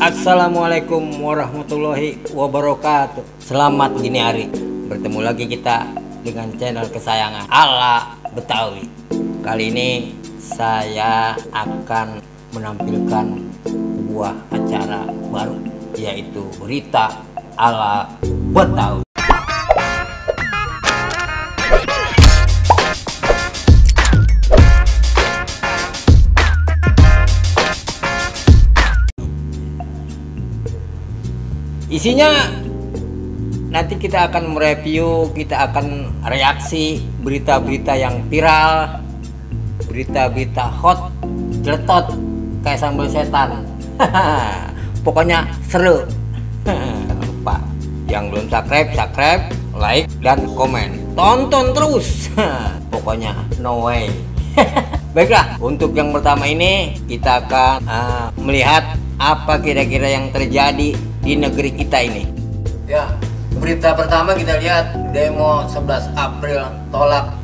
Assalamualaikum warahmatullahi wabarakatuh. Selamat dini hari. Bertemu lagi kita dengan channel kesayangan Ala Betawi. Kali ini saya akan menampilkan sebuah acara baru, yaitu Berita Ala Betawi. Isinya nanti kita akan mereview, kita akan reaksi berita-berita yang viral, berita-berita hot, jeletot kayak sambal setan. Pokoknya seru. Jangan lupa yang belum subscribe, like dan komen. Tonton terus. Pokoknya no way. Baiklah, untuk yang pertama ini kita akan melihat apa kira-kira yang terjadi di negeri kita ini. Ya, berita pertama kita lihat demo 11 April tolak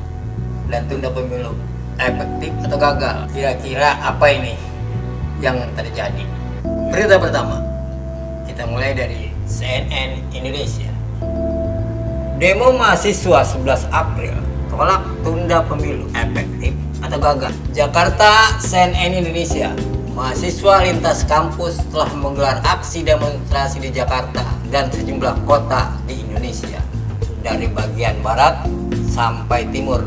dan tunda pemilu, efektif atau gagal. Kira-kira apa ini yang terjadi? Berita pertama, kita mulai dari CNN Indonesia. Demo mahasiswa 11 April tolak tunda pemilu, efektif atau gagal. Jakarta, CNN Indonesia. Mahasiswa lintas kampus telah menggelar aksi demonstrasi di Jakarta dan sejumlah kota di Indonesia dari bagian barat sampai timur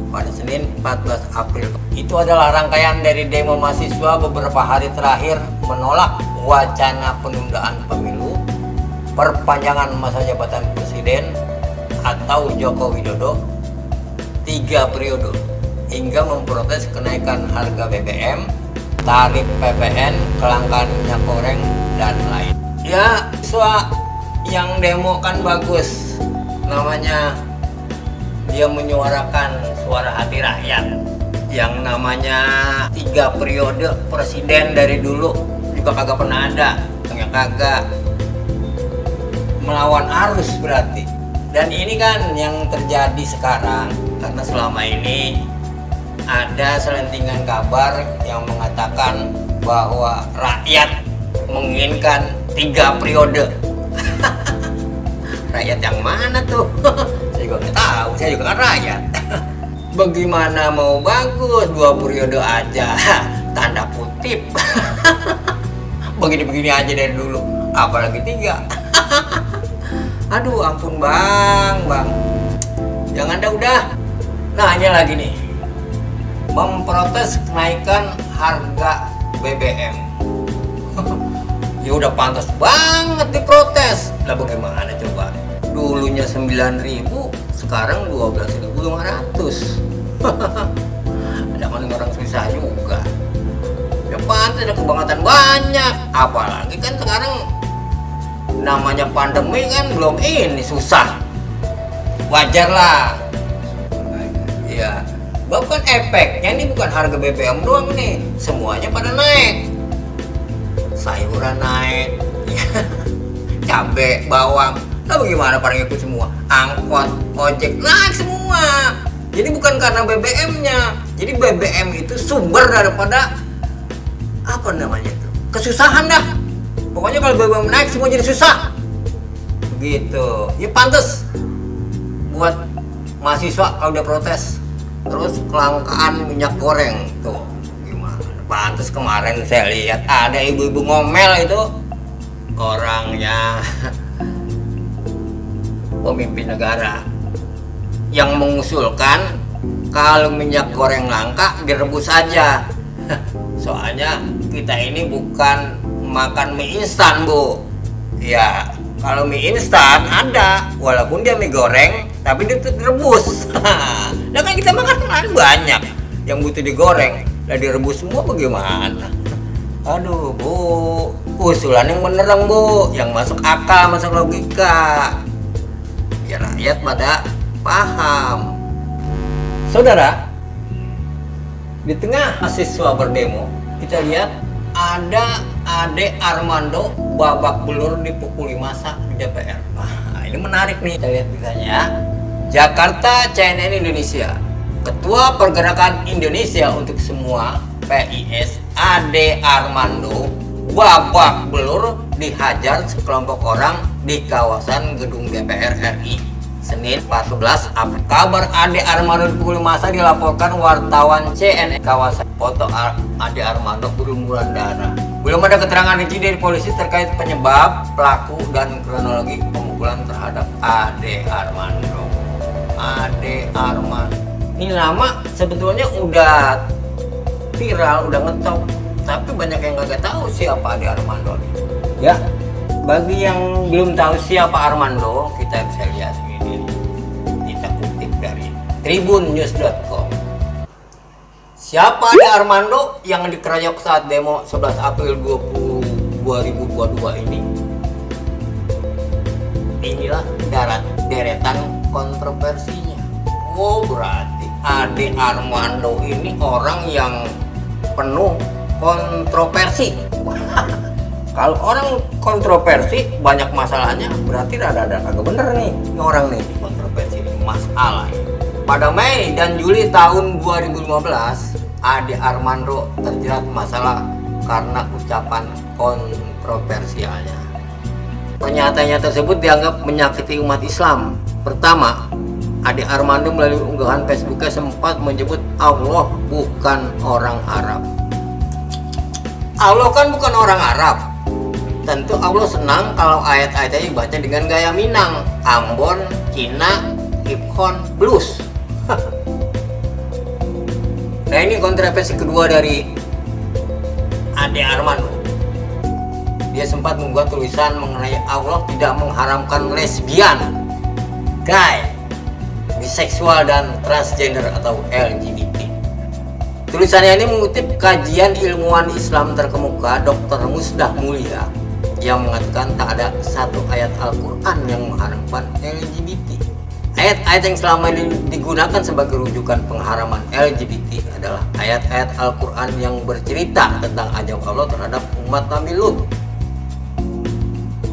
pada Senin 14 April. Itu adalah rangkaian dari demo mahasiswa beberapa hari terakhir menolak wacana penundaan pemilu, perpanjangan masa jabatan presiden atau Joko Widodo 3 periode, hingga memprotes kenaikan harga BBM, tarif PPN, kelangkaan minyak goreng, dan lain. Ya, siswa yang demo kan bagus. Namanya dia menyuarakan suara hati rakyat. Yang namanya 3 periode presiden dari dulu juga kagak pernah ada. Yang kagak melawan arus berarti. Dan ini kan yang terjadi sekarang, karena selama ini ada selentingan kabar yang mengatakan bahwa rakyat menginginkan 3 periode. Rakyat yang mana tuh? Saya juga nggak tahu, saya juga kan rakyat. Bagaimana mau bagus 2 periode aja? Tanda kutip. Begini-begini aja dari dulu, apalagi 3. Aduh ampun bang. Jangan dah udah. Nah ini lagi nih, memprotes kenaikan harga BBM. Ya udah pantas banget diprotes. Lah bagaimana coba? Dulunya 9.000, sekarang 12.500. Ada kan orang susah juga. Ya pantas, ada kebangetan banyak. Apalagi kan sekarang namanya pandemi kan belum ini, susah. Wajar lah. Ya. Bukan efeknya, ini bukan harga BBM doang nih, semuanya pada naik. Sayuran naik, cabai, bawang. Nah bagaimana pada ngikut semua? Angkot, ojek naik semua. Jadi bukan karena BBM-nya. Jadi BBM itu sumber daripada apa namanya itu? Kesusahan dah. Pokoknya kalau BBM naik semua jadi susah. Begitu. Ya pantas buat mahasiswa kalau udah protes. Terus kelangkaan minyak goreng tuh gimana? Pantes kemarin saya lihat ada ibu-ibu ngomel itu, orangnya pemimpin negara yang mengusulkan kalau minyak goreng langka direbus saja. Soalnya kita ini bukan makan mie instan bu. Ya kalau mie instan ada, walaupun dia mie goreng tapi dia direbus. Nah kan kita makan kan banyak yang butuh digoreng, lah direbus semua bagaimana? Aduh bu, usulan yang bener dong bu, yang masuk akal, masuk logika, biar rakyat pada paham. Saudara, di tengah mahasiswa berdemo, kita lihat ada Ade Armando babak belur dipukuli massa di DPR. Nah ini menarik nih, kita lihat beritanya ya. Jakarta, CNN Indonesia. Ketua Pergerakan Indonesia untuk Semua PIS Ade Armando babak belur Alur dihajar sekelompok orang di kawasan gedung DPR RI Senin 14 April. Kabar Ade Armando dipukuli massa dilaporkan wartawan CNN. Kawasan foto Ade Armando berlumuran darah. Belum ada keterangan rinci dari polisi terkait penyebab, pelaku, dan kronologi pemukulan terhadap Ade Armando. Ade Armando ini nama sebetulnya udah viral, udah ngetop, tapi banyak yang nggak tahu siapa Ade Armando. Ya, bagi yang belum tahu siapa Armando, kita bisa lihat ini. Kita kutip dari tribunnews.com. Siapa Ade Armando yang dikeroyok saat demo 11 April 2022 ini? Inilah deretan kontroversinya. Oh, berarti Ade Armando ini orang yang penuh kontroversi. Kalau orang kontroversi banyak masalahnya, berarti ada kagak bener nih ini orang nih kontroversi ini masalah. Pada Mei dan Juli tahun 2015, Ade Armando terjerat masalah karena ucapan kontroversialnya. Pernyataannya tersebut dianggap menyakiti umat Islam. Pertama, Ade Armando melalui unggahan Facebooknya sempat menyebut Allah bukan orang Arab. Allah kan bukan orang Arab. Tentu Allah senang kalau ayat-ayatnya dibaca dengan gaya Minang, Ambon, Cina, hip-hop, blues. Nah, ini kontroversi kedua dari Ade Armando. Dia sempat membuat tulisan mengenai Allah tidak mengharamkan lesbian, gay, biseksual, dan transgender atau LGBT. Tulisannya ini mengutip kajian ilmuwan Islam terkemuka Dr. Musdah Mulia yang mengatakan tak ada satu ayat Al-Quran yang mengharamkan LGBT. Ayat-ayat yang selama ini digunakan sebagai rujukan pengharaman LGBT adalah ayat-ayat Al-Quran yang bercerita tentang azab Allah terhadap umat Nabi Lut.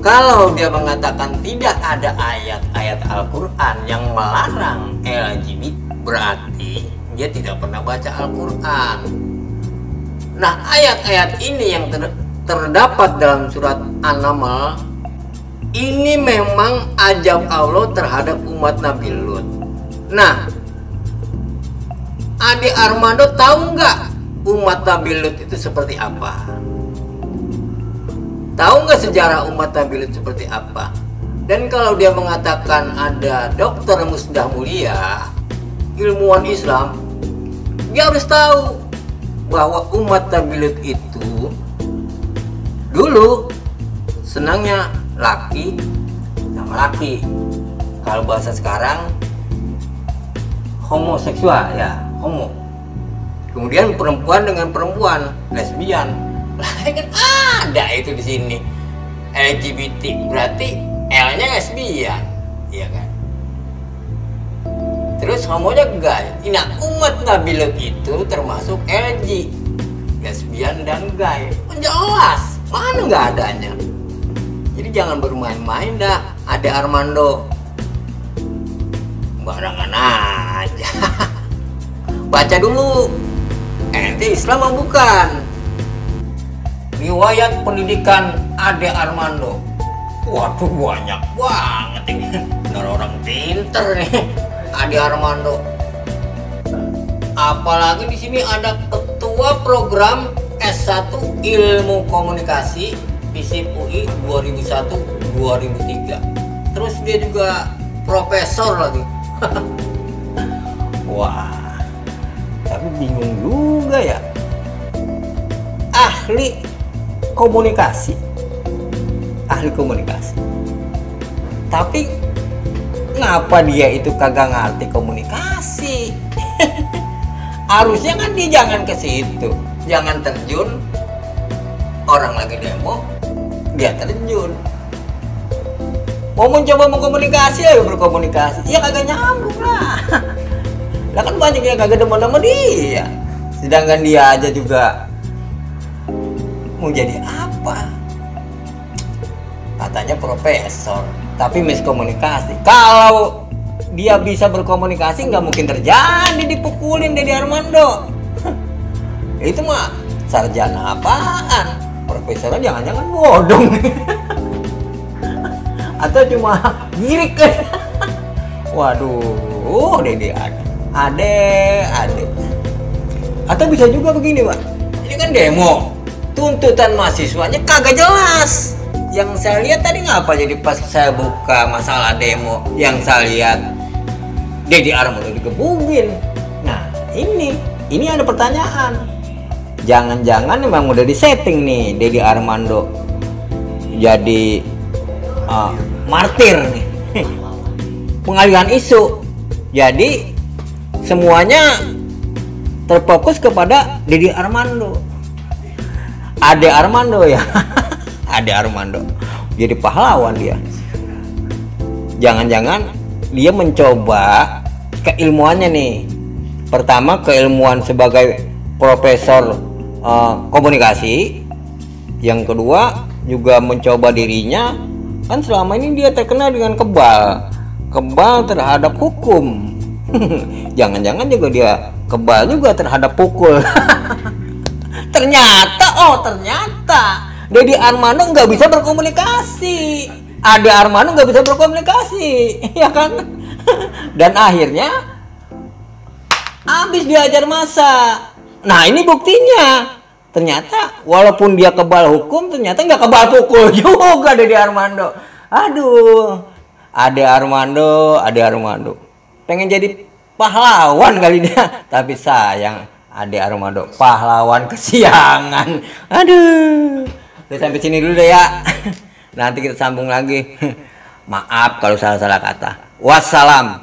Kalau dia mengatakan tidak ada ayat-ayat Al-Quran yang melarang LGBT, berarti dia tidak pernah baca Al-Quran. Nah, ayat-ayat ini yang terdapat dalam surat An-Naml ini memang azab Allah terhadap umat Nabi Lut. Nah, Ade Armando tahu nggak umat Nabi Lut itu seperti apa? Tahu nggak sejarah umat Nabi Lut seperti apa? Dan kalau dia mengatakan ada Dr. Musdah Mulia, ilmuwan Islam, dia harus tahu bahwa umat Nabi Lut itu dulu senangnya laki sama laki. Kalau bahasa sekarang homoseksual, ya, homo. Kemudian perempuan dengan perempuan, lesbian. Lah kan ada itu di sini. LGBT berarti L-nya lesbian, iya kan? Terus homonya gay. Nah, umat Nabi Lut itu termasuk LG, lesbian dan gay. Jelas, mana nggak adanya. Jadi jangan bermain-main dah, Ade Armando. Barangan aja. Baca dulu. Ente Islam apa bukan? Riwayat pendidikan Ade Armando. Waduh, banyak banget ini. Benar orang pinter nih, Ade Armando. Apalagi di sini ada ketua program S1 Ilmu Komunikasi FISIP UI 2001-2003. Terus dia juga profesor lagi. Wah, tapi bingung juga ya. Ahli komunikasi. Tapi ngapa dia itu kagak ngerti komunikasi? Harusnya kan dia jangan ke situ, jangan terjun. Orang lagi demo, dia terjun. Mau mencoba mengkomunikasi, ayo berkomunikasi. Ya kagak nyambung lah. Lah kan banyak yang kagak demen sama dia. Sedangkan dia aja juga mau jadi apa? Katanya profesor, tapi miskomunikasi. Kalau dia bisa berkomunikasi, nggak mungkin terjadi dipukulin Ade Armando. Itu mah sarjana apaan? profesornya jangan-jangan bodong atau cuma girik kan. Waduh, Dede ade. Atau bisa juga begini, Pak. Ini kan demo, tuntutan mahasiswanya kagak jelas. Yang saya lihat tadi ngapa jadi pas saya buka masalah demo, yang saya lihat Dede Armando digebugin. Nah, ini ada pertanyaan. Jangan-jangan memang udah disetting nih Dede Armando jadi martir nih. Pengalihan isu. Jadi semuanya terfokus kepada Dede Armando. Ade Armando ya. Ade Armando. Jadi pahlawan dia. Jangan-jangan dia mencoba keilmuannya nih. Pertama keilmuan sebagai profesor komunikasi. Yang kedua juga mencoba dirinya, kan selama ini dia terkenal dengan kebal terhadap hukum. Jangan-jangan juga dia kebal juga terhadap pukul. ternyata Dede Armando nggak bisa berkomunikasi, Ade Armando nggak bisa berkomunikasi, ya kan? Dan akhirnya habis diajar masa. Nah ini buktinya, ternyata walaupun dia kebal hukum, ternyata nggak kebal pukul juga Dede Armando. Aduh, Ade Armando pengen jadi pahlawan kali dia, tapi sayang Ade Armando pahlawan kesiangan. Aduh, udah sampai sini dulu deh ya. Nanti kita sambung lagi. Maaf kalau salah kata. Wassalam.